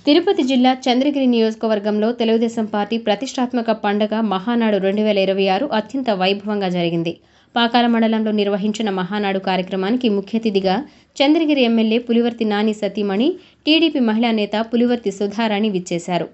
తిరుపతి జిల్లా చంద్రగిరి నియోజకవర్గంలో తెలుగుదేశం పార్టీ ప్రతిష్టాత్మక పండుగ మహానాడు 2026 అత్యంత వైభవంగా జరిగింది. పాకాల మండలంలో నిర్వహించిన మహానాడు కార్యక్రమానికి ముఖ్య అతిథిగా చంద్రగిరి ఎమ్మెల్యే పులివర్తి నాని సతీమణి, టీడీపీ మహిళా నేత పులివర్తి సుధారాణి విచ్చేశారు.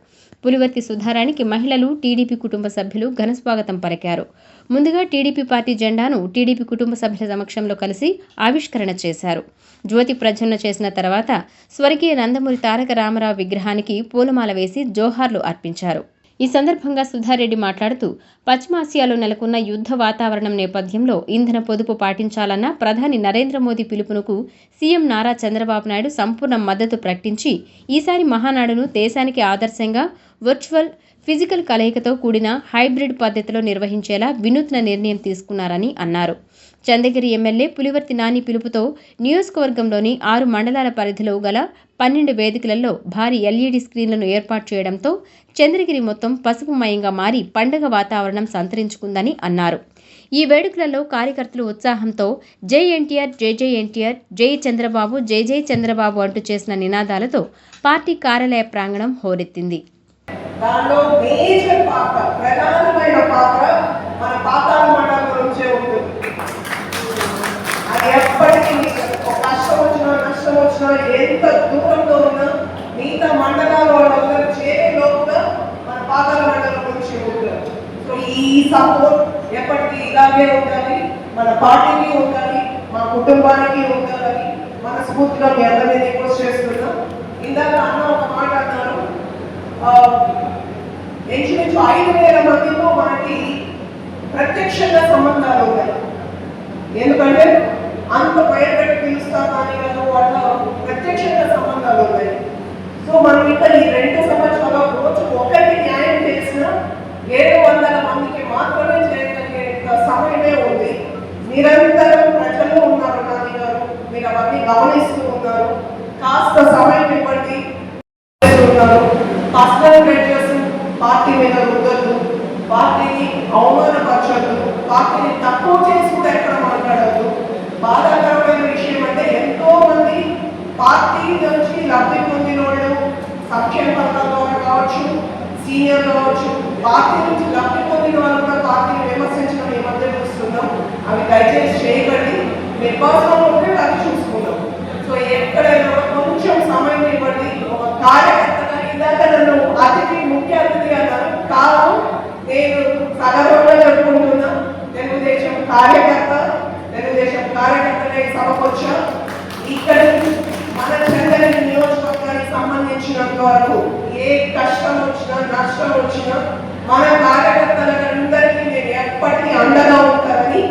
పులివర్తి సుధారాణికి మహిళలు, టీడీపీ కుటుంబ సభ్యులు ఘనస్వాగతం పలికారు. ముందుగా టీడీపీ పార్టీ జెండాను టీడీపీ కుటుంబ సభ్యుల సమక్షంలో కలిసి ఆవిష్కరణ చేశారు. జ్యోతి ప్రజ్వలన చేసిన తర్వాత స్వర్గీయ నందమూరి తారక రామారావు విగ్రహానికి పూలమాల వేసి జోహార్లు అర్పించారు. ఈ సందర్భంగా సుధారెడ్డి మాట్లాడుతూ, పశ్చిమాసియాలో నెలకొన్న యుద్ధ వాతావరణం నేపథ్యంలో ఇంధన పొదుపు పాటించాలన్న ప్రధాని నరేంద్ర మోదీ పిలుపునకు సీఎం నారా చంద్రబాబు నాయుడు సంపూర్ణ మద్దతు ప్రకటించి ఈసారి మహానాడును దేశానికి ఆదర్శంగా వర్చువల్, ఫిజికల్ కలయికతో కూడిన హైబ్రిడ్ పద్ధతిలో నిర్వహించేలా వినూత్న నిర్ణయం తీసుకున్నారని అన్నారు. చంద్రగిరి ఎమ్మెల్యే పులివర్తి నాని పిలుపుతో నియోజకవర్గంలోని 6 మండలాల పరిధిలో గల 12 వేదికలలో భారీ ఎల్ఈడీ స్క్రీన్లను ఏర్పాటు చేయడంతో చంద్రగిరి మొత్తం పసుపుమయంగా మారి పండుగ వాతావరణం సంతరించుకుందని అన్నారు. ఈ వేడుకలలో కార్యకర్తలు ఉత్సాహంతో జై ఎన్టీఆర్, జై జై ఎన్టీఆర్, జై చంద్రబాబు, జై జై చంద్రబాబు అంటూ చేసిన నినాదాలతో పార్టీ కార్యాలయ ప్రాంగణం హోరెత్తింది. దానిలో మేజర్ పాత్ర, ప్రధానమైన పాత్ర మన పాకాల మండలం నుంచే ఉంటుంది. అది ఎప్పటికీ కష్టం వచ్చినా నష్టం వచ్చినా ఎంత దూరంలో ఉన్నా మిగతా మండలాల వాళ్ళందరూ చేరే లోపుగా మన పాకాల మండలం నుంచి ఉంటుంది. సో ఈ సపోర్ట్ ఎప్పటికీ ఇలాగే ఉండాలి, మన పార్టీకి ఉండాలి, మా కుటుంబానికి ఉండాలని మనస్ఫూర్తిగా మీ అందరినీ రిక్వెస్ట్ చేస్తున్నాం. ఇందాక అన్న ఒక మాట అన్నారు, ఇంచుమించు 5,000 మందితో మనకి ప్రత్యక్షంగా సంబంధాలు ఉన్నాయి. ఎందుకంటే అంత బయటపెట్టి పిలుస్తా కానీ అట్లా ప్రత్యక్షంగా సంబంధాలు ఉన్నాయి. సో మనం ఇక్కడ ఈ 2 సంవత్సరాల రోజు ఒకరికి న్యాయం చేసిన 700 మందికి మాత్రమే చేయగలిగేంత సమయమే ఉంది. నిరంతరం ప్రజల్లో ఉన్నారు నాని గారు, మీరు అవన్నీ గమనిస్తూ ఉన్నారు. కాస్త సమయం ఇవ్వండి. పర్సనల్ గ్రేడ్స్ పార్టీ మీద రుద్దద్దు, పార్టీని అవమానపరచద్దు, పార్టీని తక్కువ చేసి కూడా ఎక్కడ మాట్లాడద్దు. బాధాకరమైన విషయం అంటే ఎంతో మంది పార్టీ నుంచి లబ్ధి పొందిన వాళ్ళు సంక్షేమ పథకాల ద్వారా కావచ్చు, సీనియర్ కావచ్చు, పార్టీ నుంచి లబ్ధి పొందిన వాళ్ళు కూడా పార్టీని విమర్శించడం ఈ మధ్య చూస్తున్నాం. అవి దయచేసి చేయకండి. మీ పర్సనల్ ఉంటే అది చూసుకుందాం. సో ఎక్కడైనా కొంచెం సమయం ఇవ్వండి. ఒక కార్యకర్తగా ఇందాక నన్ను ముఖ్య అతిథి అన్నారు. కాదు, నేను సగర్వంగా జరుపుకుంటున్నా. తెలుగుదేశం కార్యకర్తగా ఈ సభకు వచ్చా. ఇక్కడ మన చంద్రగిరి నియోజకవర్గానికి సంబంధించినంత వరకు ఏ కష్టం వచ్చినా నష్టం వచ్చినా మన కార్యకర్తలందరికీ నేను ఎప్పటికీ అండగా ఉంటానని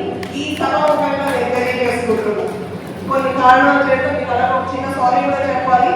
ఈ సభాముఖంగా నేను తెలియజేసుకుంటున్నాను. కొన్ని కారణాల చేత మీకు అలా చిన్న సారీ కూడా చెప్పాలి.